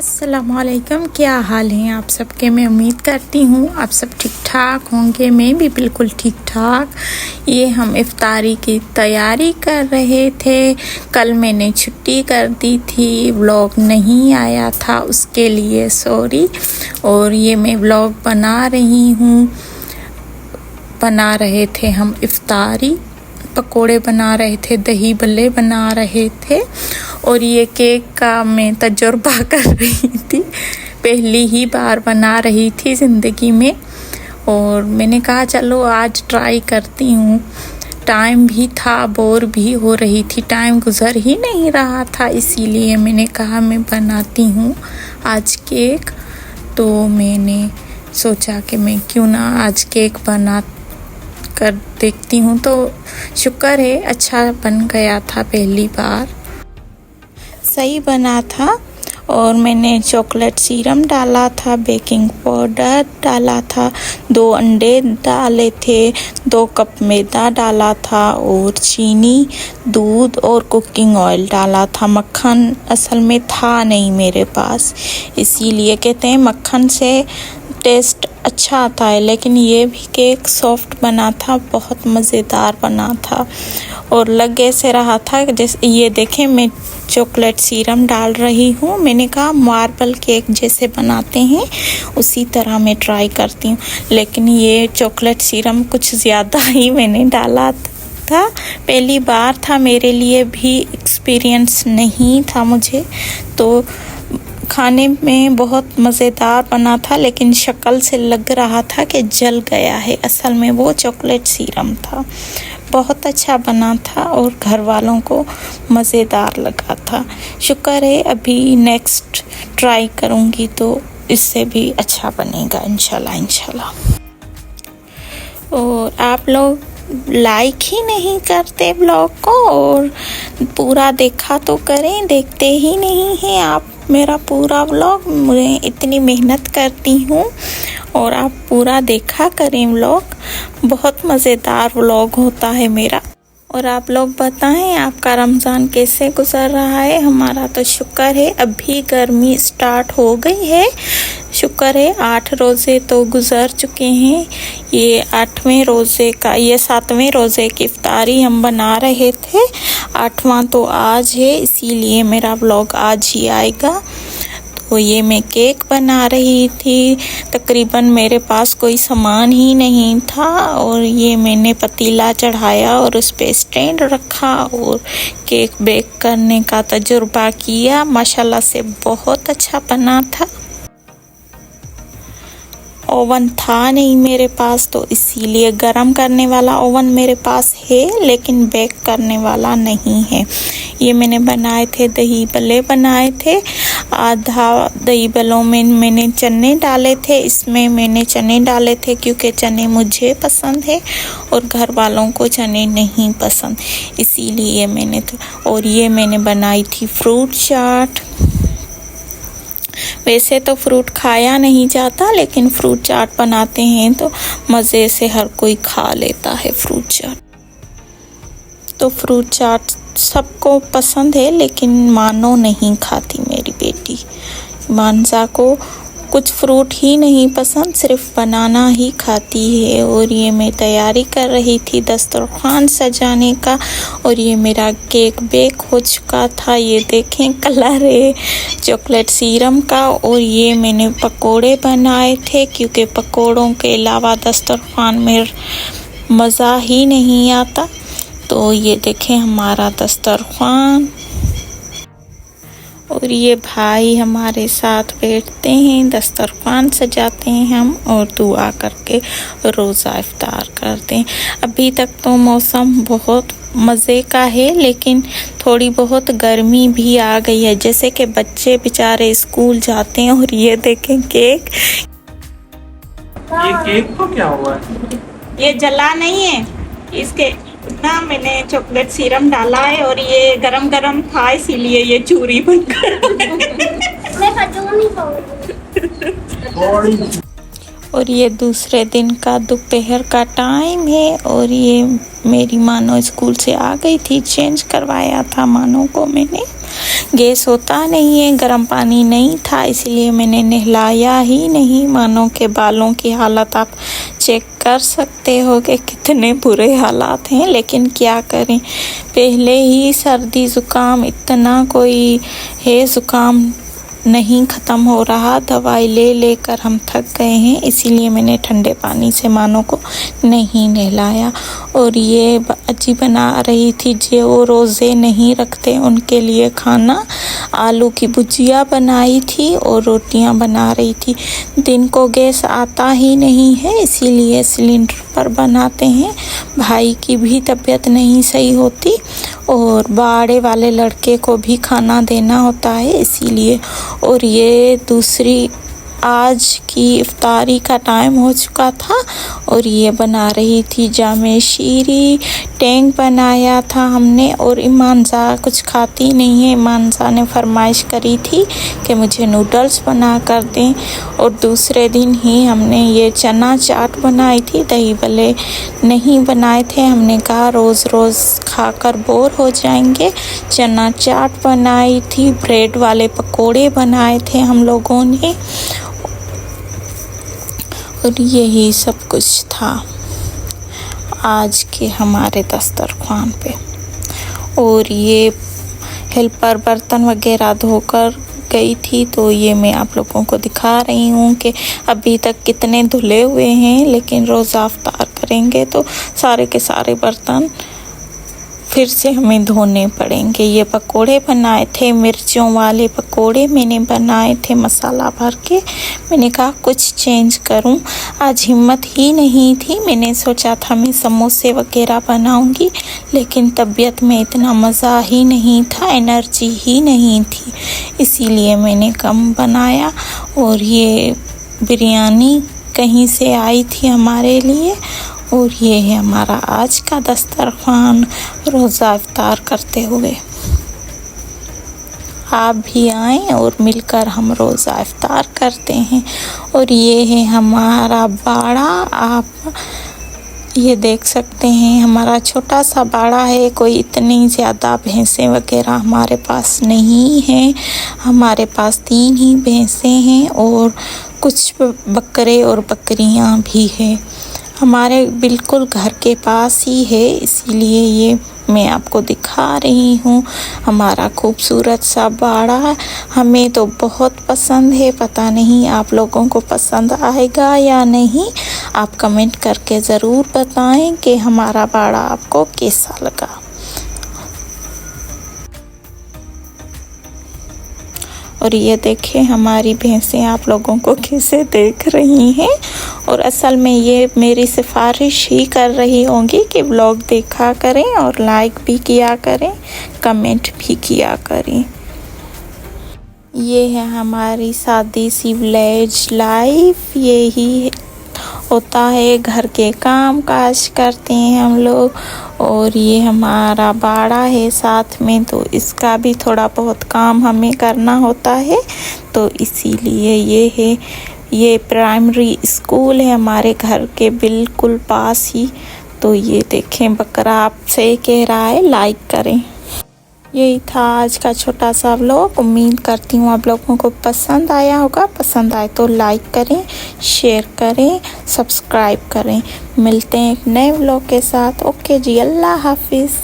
अस्सलामुअलैकुम, क्या हाल हैं आप सबके। मैं उम्मीद करती हूँ आप सब ठीक ठाक होंगे। मैं भी बिल्कुल ठीक ठाक। ये हम इफ्तारी की तैयारी कर रहे थे। कल मैंने छुट्टी कर दी थी, व्लॉग नहीं आया था, उसके लिए सॉरी। और ये मैं व्लॉग बना रही हूँ। बना रहे थे हम इफ्तारी, पकोड़े बना रहे थे, दही बल्ले बना रहे थे। और ये केक का मैं तजुर्बा कर रही थी, पहली ही बार बना रही थी ज़िंदगी में। और मैंने कहा चलो आज ट्राई करती हूँ। टाइम भी था, बोर भी हो रही थी, टाइम गुज़र ही नहीं रहा था, इसीलिए मैंने कहा मैं बनाती हूँ आज केक। तो मैंने सोचा कि मैं क्यों ना आज केक बना कर देखती हूँ। तो शुक्र है अच्छा बन गया था, पहली बार सही बना था। और मैंने चॉकलेट सीरम डाला था, बेकिंग पाउडर डाला था, 2 अंडे डाले थे, 2 कप मैदा डाला था, और चीनी, दूध और कुकिंग ऑयल डाला था। मक्खन असल में था नहीं मेरे पास, इसीलिए कहते हैं मक्खन से टेस्ट अच्छा आता है। लेकिन ये भी केक सॉफ्ट बना था, बहुत मज़ेदार बना था। और लग ऐसे रहा था जैसे, ये देखें मैं चॉकलेट सीरम डाल रही हूँ। मैंने कहा मार्बल केक जैसे बनाते हैं उसी तरह मैं ट्राई करती हूँ। लेकिन ये चॉकलेट सीरम कुछ ज़्यादा ही मैंने डाला था, पहली बार था मेरे लिए भी, एक्सपीरियंस नहीं था मुझे। तो खाने में बहुत मज़ेदार बना था, लेकिन शक्ल से लग रहा था कि जल गया है, असल में वो चॉकलेट सीरम था। बहुत अच्छा बना था और घर वालों को मज़ेदार लगा था। शुक्र है अभी नेक्स्ट ट्राई करूँगी तो इससे भी अच्छा बनेगा इंशाल्लाह। और आप लोग लाइक ही नहीं करते ब्लॉग को, और पूरा देखा तो करें, देखते ही नहीं हैं आप मेरा पूरा व्लॉग। मैं इतनी मेहनत करती हूँ और आप पूरा देखा करें व्लॉग, बहुत मज़ेदार व्लॉग होता है मेरा। और आप लोग बताएं आपका रमज़ान कैसे गुज़र रहा है। हमारा तो शुक्र है अभी गर्मी स्टार्ट हो गई है, शुक्र है 8 रोज़े तो गुज़र चुके हैं। ये 8वें रोज़े का, ये 7वें रोज़े की इफ्तारी हम बना रहे थे, 8वां तो आज है, इसीलिए मेरा व्लॉग आज ही आएगा। तो ये मैं केक बना रही थी, तकरीबन मेरे पास कोई सामान ही नहीं था। और ये मैंने पतीला चढ़ाया और उस पे स्टैंड रखा और केक बेक करने का तजुर्बा किया। माशाल्लाह से बहुत अच्छा बना था। ओवन था नहीं मेरे पास, तो इसीलिए गरम करने वाला ओवन मेरे पास है, लेकिन बेक करने वाला नहीं है। ये मैंने बनाए थे, दही बल्ले बनाए थे। आधा दही बल्लों में मैंने चने डाले थे, इसमें मैंने चने डाले थे क्योंकि चने मुझे पसंद है और घर वालों को चने नहीं पसंद, इसीलिए मैंने और ये मैंने बनाई थी फ्रूट चाट। वैसे तो फ्रूट खाया नहीं जाता, लेकिन फ्रूट चाट बनाते हैं तो मज़े से हर कोई खा लेता है फ्रूट चाट। तो फ्रूट चाट सबको पसंद है, लेकिन मानो नहीं खाती मेरी बेटी। मानसा को कुछ फ्रूट ही नहीं पसंद, सिर्फ बनाना ही खाती है। और ये मैं तैयारी कर रही थी दस्तरखान सजाने का, और ये मेरा केक बेक हो चुका था। ये देखें कलर है चॉकलेट सीरम का। और ये मैंने पकोड़े बनाए थे, क्योंकि पकोड़ों के अलावा दस्तरखान में मज़ा ही नहीं आता। तो ये देखें हमारा दस्तरखान, और ये भाई हमारे साथ बैठते हैं, दस्तरखान सजाते हैं हम, और दुआ करके रोज़ा इफ्तार करते हैं। अभी तक तो मौसम बहुत मज़े का है, लेकिन थोड़ी बहुत गर्मी भी आ गई है, जैसे कि बच्चे बेचारे स्कूल जाते हैं। और ये देखें केक, ये केक को क्या हुआ है? ये जला नहीं है, इसके ना मैंने चॉकलेट सीरम डाला है, और ये गरम गरम था इसीलिए ये चूरी बनकर मैं खजूर नहीं खाऊंगी। और ये दूसरे दिन का दोपहर का टाइम है और ये मेरी मानो स्कूल से आ गई थी। चेंज करवाया था मानो को मैंने। गैस होता नहीं है, गर्म पानी नहीं था, इसलिए मैंने नहलाया ही नहीं। मानो के बालों की हालत आप चेक कर सकते हो कि कितने बुरे हालात हैं, लेकिन क्या करें, पहले ही सर्दी ज़ुकाम इतना कोई है, ज़ुकाम नहीं ख़त्म हो रहा। दवाई ले लेकर हम थक गए हैं, इसीलिए मैंने ठंडे पानी से मानो को नहीं नहलाया। और ये अजी बना रही थी जो रोज़े नहीं रखते उनके लिए खाना। आलू की भुजिया बनाई थी और रोटियां बना रही थी। दिन को गैस आता ही नहीं है, इसीलिए सिलेंडर पर बनाते हैं। भाई की भी तबीयत नहीं सही होती और बाड़े वाले लड़के को भी खाना देना होता है, इसीलिए। और ये दूसरी आज की इफ्तारी का टाइम हो चुका था और ये बना रही थी जामे शीरी। टैंक बनाया था हमने और ईमानजा कुछ खाती नहीं है। ईमानजा ने फरमाइश करी थी कि मुझे नूडल्स बना कर दें और दूसरे दिन ही हमने ये चना चाट बनाई थी। दही भल्ले नहीं बनाए थे, हमने कहा रोज़ रोज़ खाकर बोर हो जाएंगे। चना चाट बनाई थी, ब्रेड वाले पकोड़े बनाए थे हम लोगों ने और यही सब कुछ था आज के हमारे दस्तरख्वान पे। और ये हेल्पर बर्तन वगैरह धोकर गई थी, तो ये मैं आप लोगों को दिखा रही हूँ कि अभी तक कितने धुले हुए हैं, लेकिन रोज़ा इफ्तार करेंगे तो सारे के सारे बर्तन फिर से हमें धोने पड़ेंगे। ये पकोड़े बनाए थे, मिर्चों वाले पकोड़े मैंने बनाए थे मसाला भर के। मैंने कहा कुछ चेंज करूं, आज हिम्मत ही नहीं थी। मैंने सोचा था मैं समोसे वगैरह बनाऊंगी, लेकिन तबीयत में इतना मज़ा ही नहीं था, एनर्जी ही नहीं थी, इसीलिए मैंने कम बनाया। और ये बिरयानी कहीं से आई थी हमारे लिए। और ये है हमारा आज का दस्तरख्वान रोज़ा इफ्तार करते हुए। आप भी आएँ और मिलकर हम रोज़ा इफ्तार करते हैं। और ये है हमारा बाड़ा, आप ये देख सकते हैं हमारा छोटा सा बाड़ा है। कोई इतनी ज़्यादा भैंसें वगैरह हमारे पास नहीं हैं, हमारे पास 3 ही भैंसें हैं और कुछ बकरे और बकरियां भी हैं। हमारे बिल्कुल घर के पास ही है, इसीलिए ये मैं आपको दिखा रही हूँ। हमारा खूबसूरत सा बाड़ा हमें तो बहुत पसंद है, पता नहीं आप लोगों को पसंद आएगा या नहीं। आप कमेंट करके ज़रूर बताएं कि हमारा बाड़ा आपको कैसा लगा। और ये देखें हमारी भैंसें आप लोगों को कैसे देख रही हैं। और असल में ये मेरी सिफारिश ही कर रही होंगी कि व्लॉग देखा करें और लाइक भी किया करें, कमेंट भी किया करें। ये है हमारी सादी सी विलेज लाइफ, यही होता है, घर के काम काज करते हैं हम लोग। और ये हमारा बाड़ा है साथ में, तो इसका भी थोड़ा बहुत काम हमें करना होता है, तो इसीलिए ये है। ये प्राइमरी स्कूल है हमारे घर के बिल्कुल पास ही। तो ये देखें बकरा आपसे कह रहा है लाइक करें। यही था आज का छोटा सा व्लॉग। उम्मीद करती हूँ आप लोगों को पसंद आया होगा। पसंद आए तो लाइक करें, शेयर करें, सब्सक्राइब करें। मिलते हैं एक नए व्लॉग के साथ। ओके जी, अल्लाह हाफिज़।